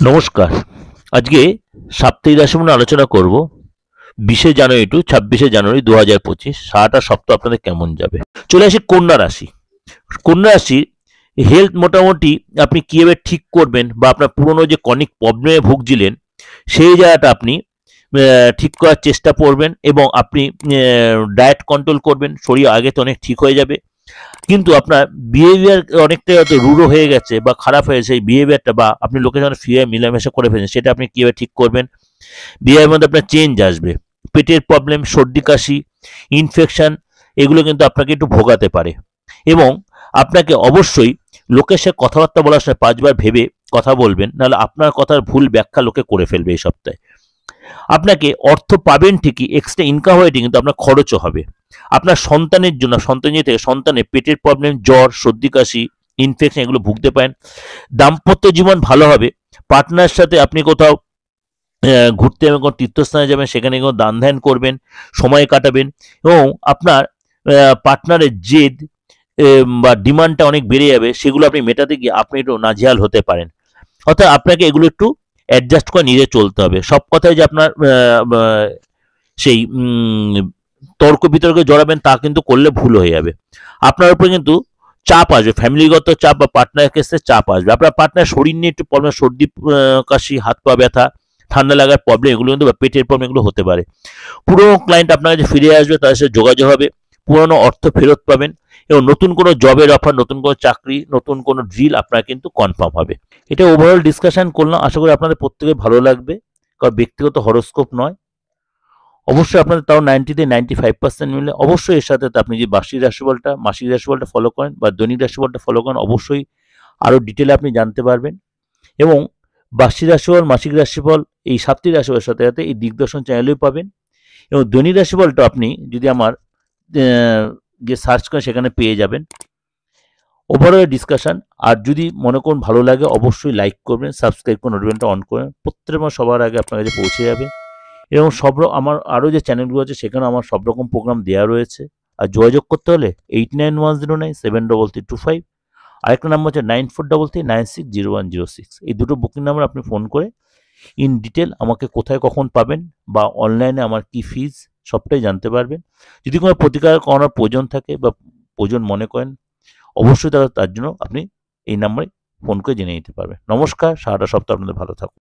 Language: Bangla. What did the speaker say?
নমস্কার। আজকে সাপ্তাহিক রাশিফল নিয়ে আলোচনা করব। 20শে জানুয়ারি টু 26শে জানুয়ারি 2025 সারাটা সপ্তাহ আপনাদের কেমন যাবে। চলে আসি কন্যা রাশি। কন্যা রাশি হেলথ মোটামুটি আপনি কিভাবে ঠিক করবেন বা আপনার পুরনো যে কনিক প্রবলেমে ভুগছিলেন সেই জায়গাটা আপনি ঠিক করার চেষ্টা করবেন এবং আপনি ডায়েট কন্ট্রোল করবেন, শরীর আগে তো অনেক ঠিক হয়ে যাবে। কিন্তু আপনার বিহেভিয়ার অনেকটাই হয়তো রূঢ় হয়ে গেছে বা খারাপ হয়েছে, সেই বিহেভিয়ারটা বা আপনি লোকের সঙ্গে ফিরে মিলামেশা করে ফেলেছেন, সেটা আপনি কীভাবে ঠিক করবেন। বিহেভিয়ারের মধ্যে আপনার চেঞ্জ আসবে। পেটের প্রবলেম, সর্দি কাশি, ইনফেকশন, এগুলো কিন্তু আপনাকে একটু ভোগাতে পারে এবং আপনাকে অবশ্যই লোকের সাথে কথাবার্তা বলার সময় 5বার ভেবে কথা বলবেন, নাহলে আপনার কথার ভুল ব্যাখ্যা লোকে করে ফেলবে এই সপ্তাহে। আপনাকে অর্থ পাবেন ঠিকই, এক্সট্রা ইনকাম হয়ে কিন্তু আপনার খরচও হবে। আপনার সন্তানের জন্য থেকে সন্তানের পেটের প্রবলেম, জ্বর, সর্দি কাশি, ইনফেকশন এগুলো ভুগতে পারেন। দাম্পত্য জীবন ভালো হবে। পার্টনারের সাথে আপনি কোথাও ঘুরতে এবং কোনো তীর্থস্থানে যাবেন, সেখানে কোনো দান ধ্যান করবেন, সময় কাটাবেন এবং আপনার পার্টনারের জেদ বা ডিমান্ডটা অনেক বেড়ে যাবে, সেগুলো আপনি মেটাতে গিয়ে আপনি একটু নাজেহাল হতে পারেন। অর্থাৎ আপনাকে এগুলো একটু অ্যাডজাস্ট করে নিজে চলতে হবে। সব কথায় যে আপনার সেই তর্ক বিতর্কে জড়াবেন তা কিন্তু করলে ভুল হয়ে যাবে। আপনার উপরে কিন্তু চাপ আসবে, ফ্যামিলিগত চাপ বা পার্টনারের কাছে চাপ আসবে। আপনার পার্টনার শরীর নিয়ে একটু প্রবলেম, সর্দি কাশি, হাত পা ব্যথা, ঠান্ডা লাগার প্রবলেম, এগুলো কিন্তু বা পেটের প্রবলেম এগুলো হতে পারে। পুরোনো ক্লায়েন্ট আপনার কাছে ফিরে আসবে, তাদের সাথে যোগাযোগ হবে, পুরোনো অর্থ ফেরত পাবেন এবং নতুন কোনো জবের অফার, নতুন কোনো চাকরি, নতুন কোনো ড্রিল আপনার কিন্তু কনফার্ম হবে। এটা ওভারঅল ডিসকাশন করলাম, আশা করি আপনাদের প্রত্যেকের ভালো লাগবে, কারণ ব্যক্তিগত হরোস্কোপ নয়। অবশ্যই আপনাদের তাও 90 থেকে 95% মিলে। অবশ্যই এর সাথে আপনি যে বার্ষিক রাশিফলটা, মাসিক রাশিফলটা ফলো করেন বা দৈনিক রাশিফলটা ফলো করেন, অবশ্যই আরও ডিটেলে আপনি জানতে পারবেন। এবং বার্ষিক রাশিফল, মাসিক রাশিফল, এই সাপ্তাহিক রাশিফলের সাথে সাথে এই দিগদর্শন চ্যানেলেও পাবেন। এবং দৈনিক রাশিফলটা আপনি যদি আমার যে সার্চ করেন সেখানে পেয়ে যাবেন। Overall discussion. আর যদি মনে করুন ভালো লাগে, অবশ্যই লাইক করবেন, সাবস্ক্রাইব করে নোটিফিকেশনটা অন করবেন, প্রত্যেক মাস সবার আগে আপনার কাছে পৌঁছে যাবে। এবং আমার আরও যে চ্যানেলগুলো আছে সেখানে আমার সব রকম প্রোগ্রাম দেওয়া রয়েছে। আর যোগাযোগ করতে হলে 8910973325, আরেকটা নাম্বার হচ্ছে 9433960106। এই দুটো বুকিং নাম্বার আপনি ফোন করে ইন ডিটেল আমাকে কোথায় কখন পাবেন বা অনলাইনে আমার কি ফিজ সবটাই জানতে পারবেন। যদি কোনো প্রতিকার করানোর প্রয়োজন থাকে বা প্রয়োজন মনে করেন, অবশ্যই তার জন্য আপনি এই নাম্বারে ফোন করে জেনে নিতে পারবেন। নমস্কার, সারাটা সপ্তাহ আপনাদের ভালো থাকুন।